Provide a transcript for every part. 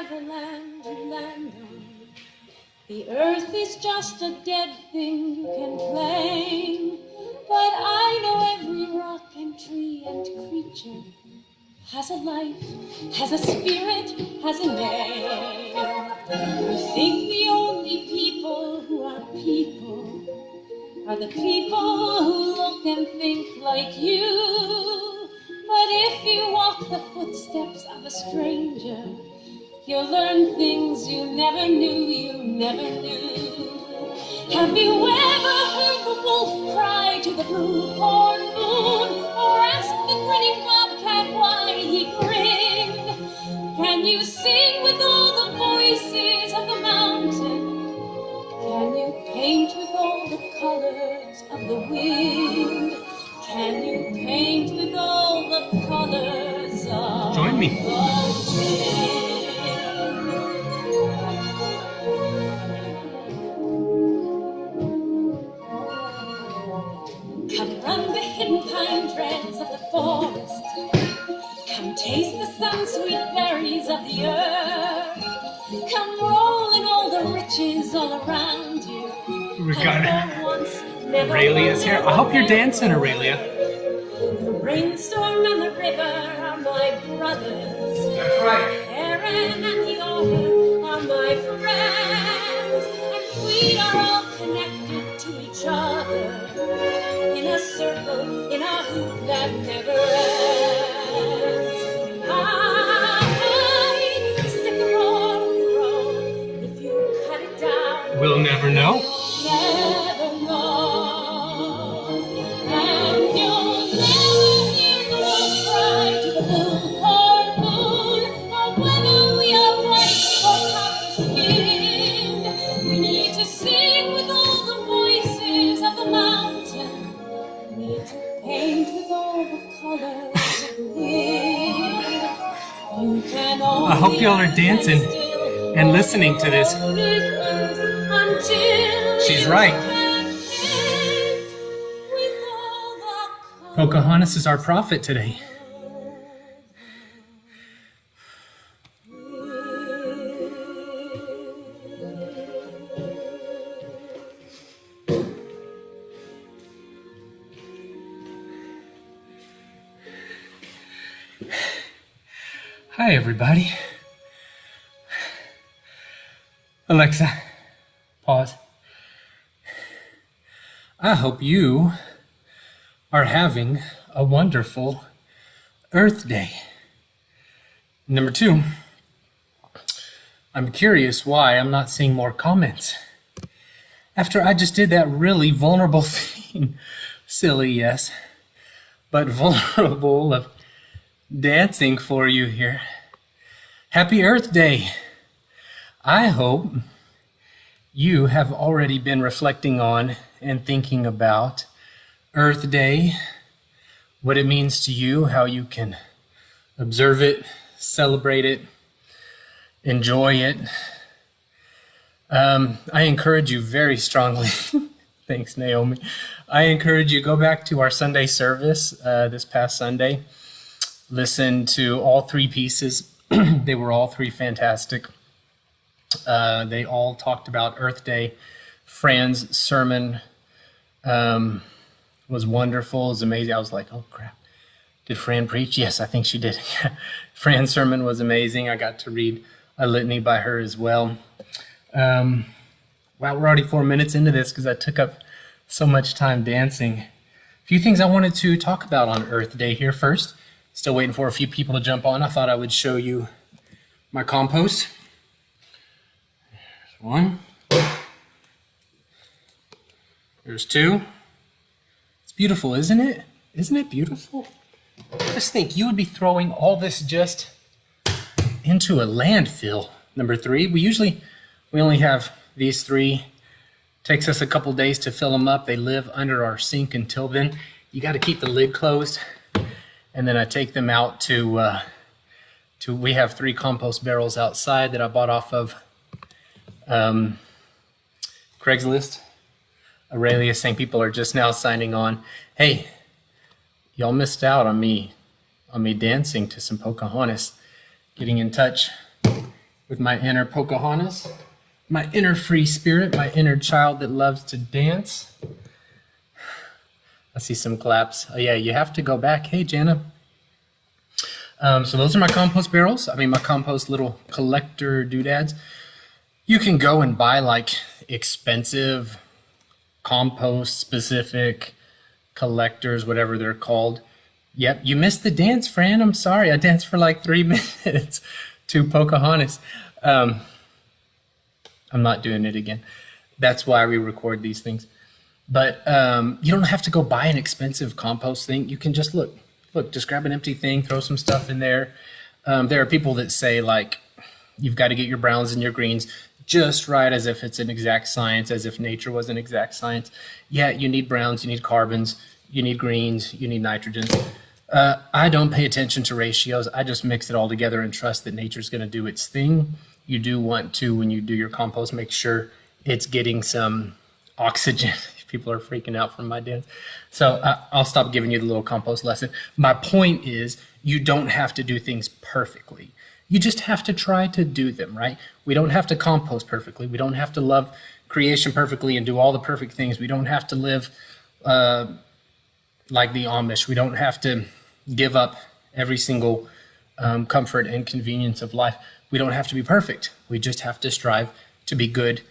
whatever land you land on. The earth is just a dead thing you can claim, but I know every rock and tree and creature has a life, has a spirit, has a name. You think the only people who are people are the people who look and think like you. But if you walk the footsteps of a stranger, you'll learn things you never knew. Have you ever heard the wolf cry to the blue-corn moon, or asked the grinning bobcat why he grinned? Can you sing with all the voices of the mountain? Can you paint with all the colors of the wind? Can you paint with all the colors of Join me. the wind? Come run the hidden pine trees of the forest. Come taste the sun-sweet berries of the earth. Come roll in all the riches all around you. We got Aurelia's here. I hope you're dancing, Aurelia. The rainstorm and the river are my brothers. That's right. Aaron and the otter are my friends. And we are all connected to each other in a circle, in a hoop that never ends. I, the sycamore grow. If you cut it down, We'll never know. never know. And you'll never hear the wolf cry to the blue-corn moon, or whether we are white or copper-skinned. We need to sing with all the voices of the mountain. We need to paint with all the colors of the wind. You can I hope y'all are dancing and listening to this. She's right. Pocahontas is our prophet today. Hi, everybody. Alexa, pause. I hope you are having a wonderful Earth Day. Number 2, I'm curious why I'm not seeing more comments. After I just did that really vulnerable thing, silly, yes, but vulnerable of dancing for you here. Happy Earth Day. I hope you have already been reflecting on and thinking about Earth Day, what it means to you, how you can observe it, celebrate it, enjoy it. I encourage you very strongly. Thanks, Naomi. I encourage you, go back to our Sunday service this past Sunday. Listen to all 3 pieces. They were all 3 fantastic. They all talked about Earth Day. Fran's sermon was wonderful. It was amazing. I was like, oh, crap. Did Fran preach? Yes, I think she did. Fran's sermon was amazing. I got to read a litany by her as well. Wow, we're already 4 minutes into this because I took up so much time dancing. A few things I wanted to talk about on Earth Day here first. Still waiting for a few people to jump on. I thought I would show you my compost. There's 1. There's 2. It's beautiful, isn't it? Isn't it beautiful? Just think, you would be throwing all this just into a landfill. Number 3, we only have these 3. Takes us a couple days to fill them up. They live under our sink until then. You got to keep the lid closed. And then I take them out to we have 3 compost barrels outside that I bought off of Craigslist. Aurelia saying people are just now signing on. Hey, y'all missed out on me dancing to some Pocahontas. Getting in touch with my inner Pocahontas, my inner free spirit, my inner child that loves to dance. I see some claps. Oh yeah, you have to go back. Hey, Jana. So those are my compost barrels. I mean, my compost little collector doodads. You can go and buy like expensive compost specific collectors, whatever they're called. Yep, you missed the dance, Fran. I'm sorry. I danced for like 3 minutes to Pocahontas. I'm not doing it again. That's why we record these things. But you don't have to go buy an expensive compost thing. You can just look, just grab an empty thing, throw some stuff in there. There are people that say like, you've got to get your browns and your greens just right, as if it's an exact science, as if nature was an exact science. Yeah, you need browns, you need carbons, you need greens, you need nitrogen. I don't pay attention to ratios. I just mix it all together and trust that nature's going to do its thing. You do want to, when you do your compost, make sure it's getting some oxygen. People are freaking out from my dance. So I'll stop giving you the little compost lesson. My point is, you don't have to do things perfectly. You just have to try to do them, right? We don't have to compost perfectly. We don't have to love creation perfectly and do all the perfect things. We don't have to live like the Amish. We don't have to give up every single comfort and convenience of life. We don't have to be perfect. We just have to strive to be good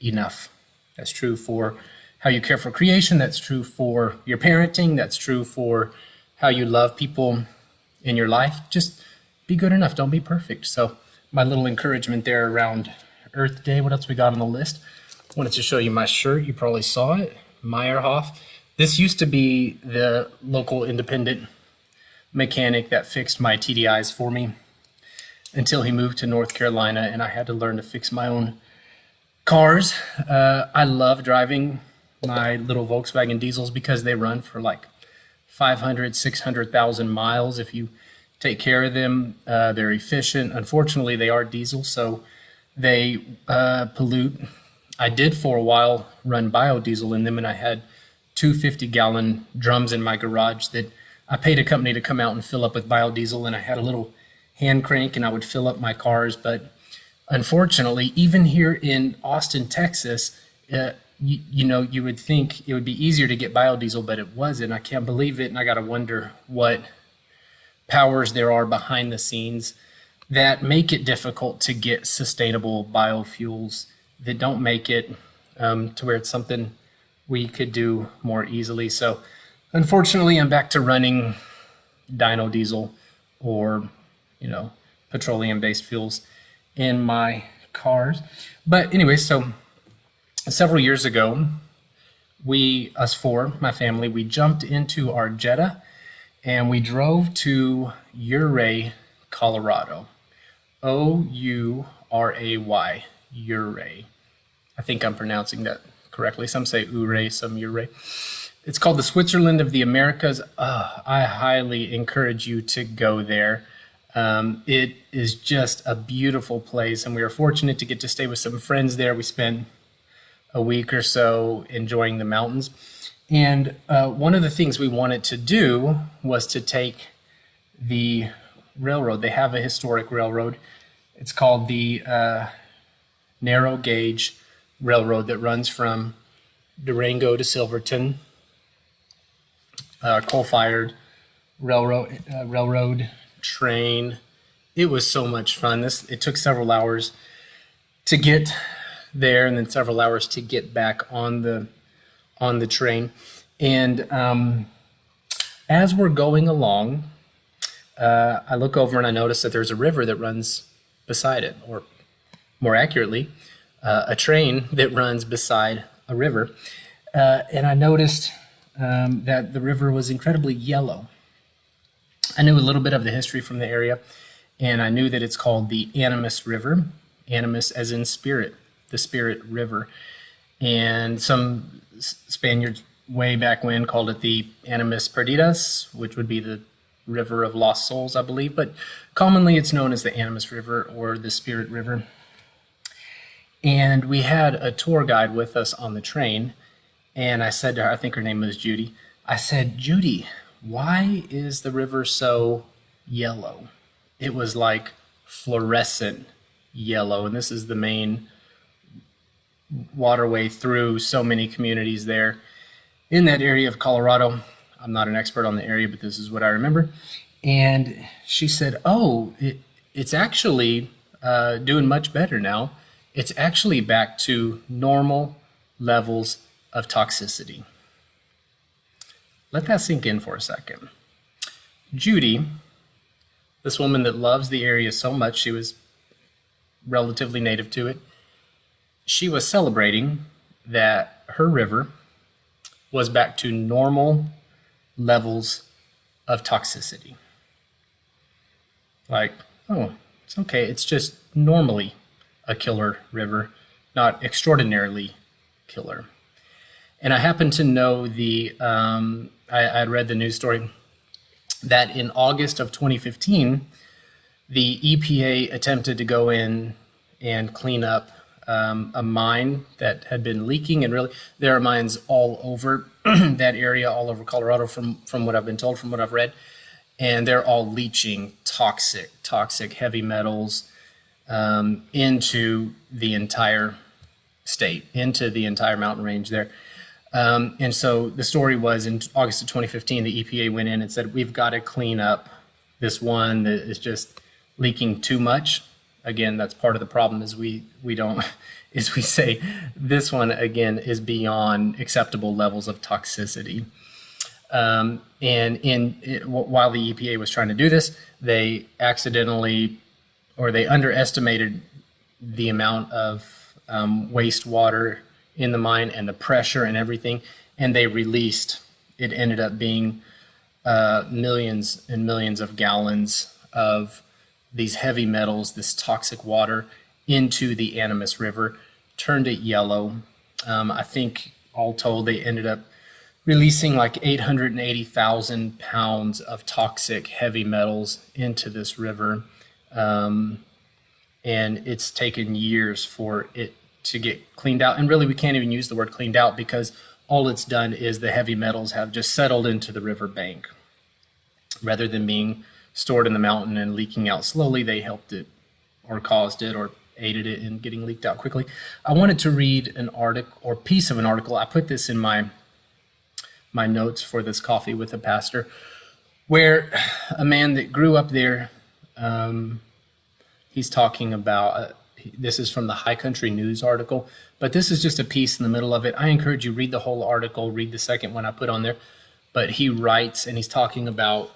enough. That's true for how you care for creation. That's true for your parenting. That's true for how you love people in your life. Just be good enough. Don't be perfect. So my little encouragement there around Earth Day. What else we got on the list? Wanted to show you my shirt. You probably saw it. Meyerhoff. This used to be the local independent mechanic that fixed my TDIs for me until he moved to North Carolina and I had to learn to fix my own cars. I love driving my little Volkswagen diesels because they run for like 500, 600,000 miles if you take care of them. They're efficient. Unfortunately, they are diesel, so they pollute. I did for a while run biodiesel in them, and I had 250-gallon drums in my garage that I paid a company to come out and fill up with biodiesel, and I had a little hand crank and I would fill up my cars. But unfortunately, even here in Austin, Texas, you would think it would be easier to get biodiesel, but it wasn't. I can't believe it, and I got to wonder what powers there are behind the scenes that make it difficult to get sustainable biofuels, that don't make it to where it's something we could do more easily. So unfortunately, I'm back to running dyno diesel or, petroleum-based fuels in my cars. But anyway, so several years ago, my family, we jumped into our Jetta and we drove to Ouray, Colorado. Ouray, Ouray. I think I'm pronouncing that correctly. Some say Ouray, some Ouray. It's called the Switzerland of the Americas. I highly encourage you to go there. It is just a beautiful place, and we were fortunate to get to stay with some friends there. We spent a week or so enjoying the mountains. And one of the things we wanted to do was to take the railroad. They have a historic railroad. It's called the Narrow Gauge Railroad that runs from Durango to Silverton. Coal-fired railroad train. It was so much fun. It took several hours to get there and then several hours to get back on the train. And as we're going along, I look over and I notice that there's a river that runs beside it, or more accurately, a train that runs beside a river. And I noticed that the river was incredibly yellow. I knew a little bit of the history from the area, and I knew that it's called the Animas River, Animas as in spirit, the Spirit River. And some Spaniards way back when called it the Animas Perdidas, which would be the River of Lost Souls, I believe. But commonly it's known as the Animas River or the Spirit River. And we had a tour guide with us on the train. And I said to her, I think her name was Judy, I said, Judy, why is the river so yellow? It was like fluorescent yellow. And this is the main waterway through so many communities there in that area of Colorado. I'm not an expert on the area, but this is what I remember. And she said, oh, it's actually doing much better now. It's actually back to normal levels of toxicity. Let that sink in for a second. Judy, this woman that loves the area so much, she was relatively native to it, she was celebrating that her river was back to normal levels of toxicity. Like, oh, it's okay. It's just normally a killer river, not extraordinarily killer. And I happen to know I read the news story that in August of 2015, the EPA attempted to go in and clean up a mine that had been leaking. And really, there are mines all over that area, all over Colorado, from what I've been told, from what I've read. And they're all leaching toxic heavy metals into the entire state, into the entire mountain range there. And so the story was in August of 2015, the EPA went in and said, we've got to clean up this one that is just leaking too much. Again, that's part of the problem is we say this one, again, is beyond acceptable levels of toxicity. While the EPA was trying to do this, they underestimated the amount of wastewater in the mine and the pressure and everything, and they released, it ended up being millions and millions of gallons of these heavy metals, this toxic water, into the Animas River, turned it yellow. I think all told, they ended up releasing like 880,000 pounds of toxic heavy metals into this river. And it's taken years for it to get cleaned out. And really, we can't even use the word cleaned out because all it's done is the heavy metals have just settled into the river bank. Rather than being stored in the mountain and leaking out slowly, they helped it or caused it or aided it in getting leaked out quickly. I wanted to read an article or piece of an article. I put this in my notes for this coffee with a pastor, where a man that grew up there, he's talking about, this is from the High Country News article, but this is just a piece in the middle of it. I encourage you, read the whole article, read the second one I put on there. But he writes, and he's talking about,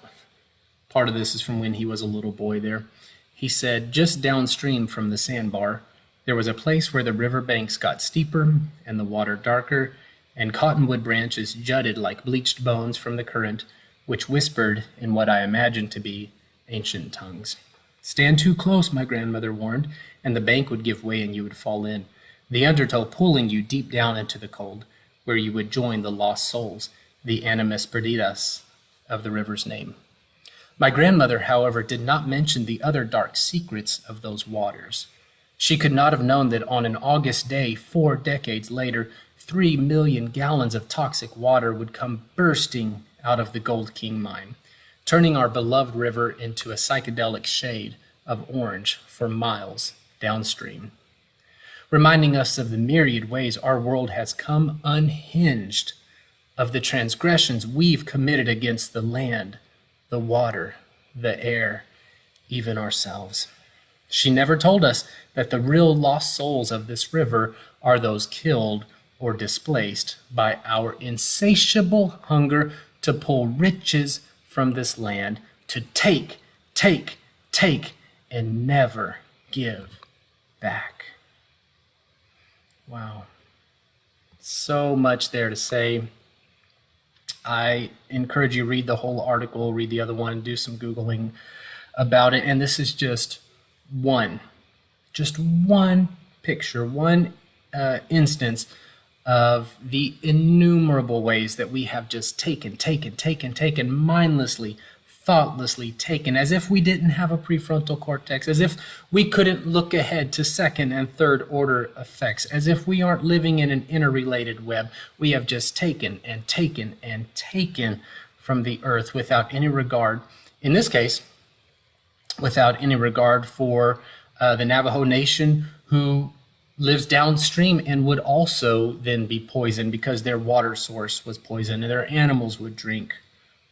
part of this is from when he was a little boy there. He said, just downstream from the sandbar, there was a place where the river banks got steeper and the water darker, and cottonwood branches jutted like bleached bones from the current, which whispered in what I imagined to be ancient tongues. Stand too close, my grandmother warned, and the bank would give way and you would fall in, the undertow pulling you deep down into the cold, where you would join the lost souls, the animas perdidas of the river's name. My grandmother, however, did not mention the other dark secrets of those waters. She could not have known that on an August day 4 decades later, 3 million gallons of toxic water would come bursting out of the Gold King mine, turning our beloved river into a psychedelic shade of orange for miles downstream, reminding us of the myriad ways our world has come unhinged, of the transgressions we've committed against the land, the water, the air, even ourselves. She never told us that the real lost souls of this river are those killed or displaced by our insatiable hunger to pull riches from this land, to take, and never give back. Wow. So much there to say. I encourage you, read the whole article, read the other one, do some Googling about it. And this is just one picture, one instance of the innumerable ways that we have just taken, mindlessly, thoughtlessly taken, as if we didn't have a prefrontal cortex, as if we couldn't look ahead to second and third order effects, as if we aren't living in an interrelated web. We have just taken from the earth without any regard, in this case, without any regard for the Navajo Nation, who lives downstream and would also then be poisoned because their water source was poisoned and their animals would drink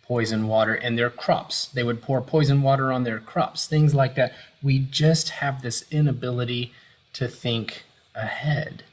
poison water, and their crops, they would pour poison water on their crops, things like that. We just have this inability to think ahead.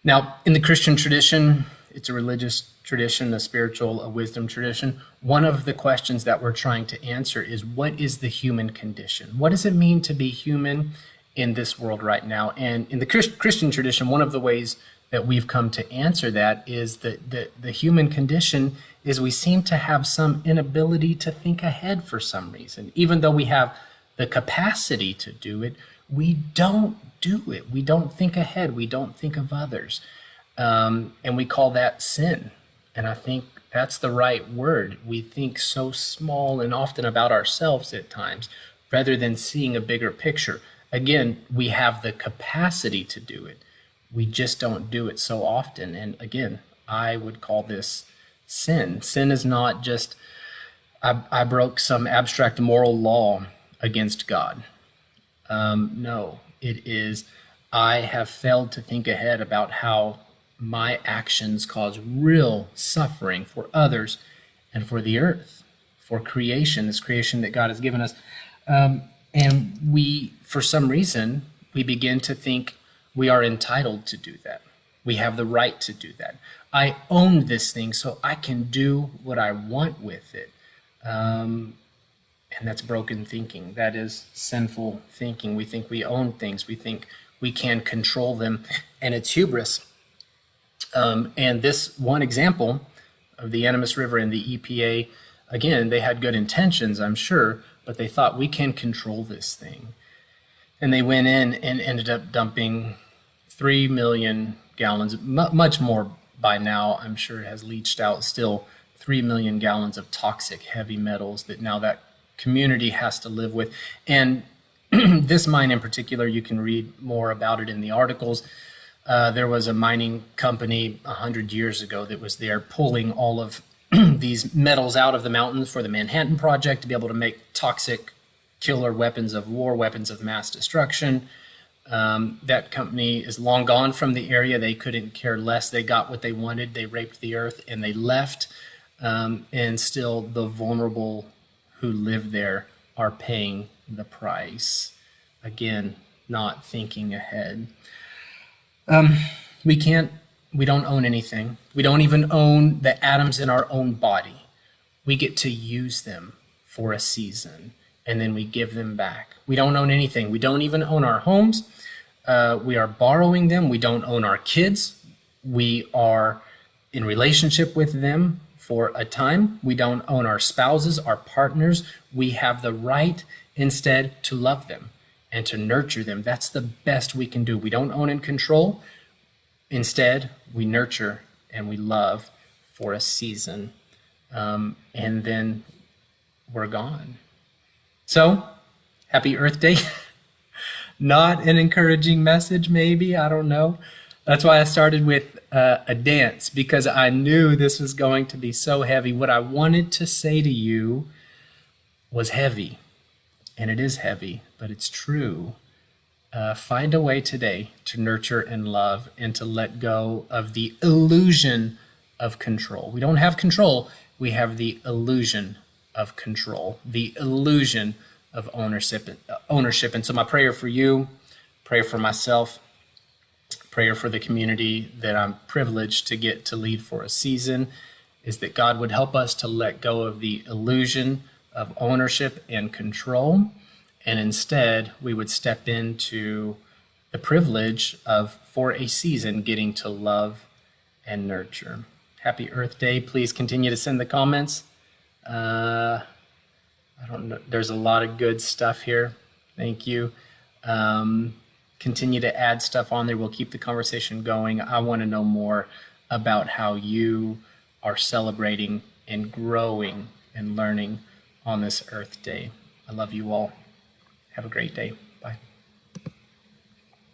Now, in the Christian tradition, it's a religious tradition, a spiritual, a wisdom tradition. One of the questions that we're trying to answer is, what is the human condition? What does it mean to be human in this world right now? And in the Christian tradition, one of the ways that we've come to answer that is that the human condition is we seem to have some inability to think ahead for some reason. Even though we have the capacity to do it, we don't do it. We don't think ahead. We don't think of others. And we call that sin. And I think that's the right word. We think so small and often about ourselves at times, rather than seeing a bigger picture. Again, we have the capacity to do it. We just don't do it so often. And again, I would call this sin. Sin is not just, I broke some abstract moral law against God. No, it is, I have failed to think ahead about how my actions cause real suffering for others and for the earth, for creation, this creation that God has given us. And we, for some reason, we begin to think we are entitled to do that. We have the right to do that. I own this thing, so I can do what I want with it. And that's broken thinking. That is sinful thinking. We think we own things. We think we can control them, and it's hubris. And this one example of the Animas River and the EPA, again, they had good intentions, I'm sure, but they thought we can control this thing. And they went in and ended up dumping 3 million gallons, much more by now, I'm sure it has leached out, still 3 million gallons of toxic heavy metals that now that community has to live with. And this mine in particular, you can read more about it in the articles. There was a mining company 100 years ago that was there pulling all of these metals out of the mountains for the Manhattan Project to be able to make toxic killer weapons of war, weapons of mass destruction. That company is long gone from the area. They couldn't care less. They got what they wanted. They raped the earth and they left. And still the vulnerable who live there are paying the price. Again, not thinking ahead. We don't own anything. We don't even own the atoms in our own body. We get to use them for a season and then we give them back. We don't own anything. We don't even own our homes. We are borrowing them. We don't own our kids. We are in relationship with them for a time. We don't own our spouses, our partners. We have the right instead to love them and to nurture them. That's the best we can do. We don't own and control. Instead, we nurture and we love for a season. And then we're gone. So, happy Earth Day. Not an encouraging message, maybe, I don't know. That's why I started with a dance, because I knew this was going to be so heavy. What I wanted to say to you was heavy, and it is heavy, but it's true. Find a way today to nurture and love and to let go of the illusion of control. We don't have control. We have the illusion of control, the illusion of ownership. And so my prayer for you, prayer for myself, prayer for the community that I'm privileged to get to lead for a season is that God would help us to let go of the illusion of ownership and control. And instead, we would step into the privilege of, for a season, getting to love and nurture. Happy Earth Day. Please continue to send the comments. I don't know. There's a lot of good stuff here. Thank you. Continue to add stuff on there. We'll keep the conversation going. I want to know more about how you are celebrating and growing and learning on this Earth Day. I love you all. Have a great day.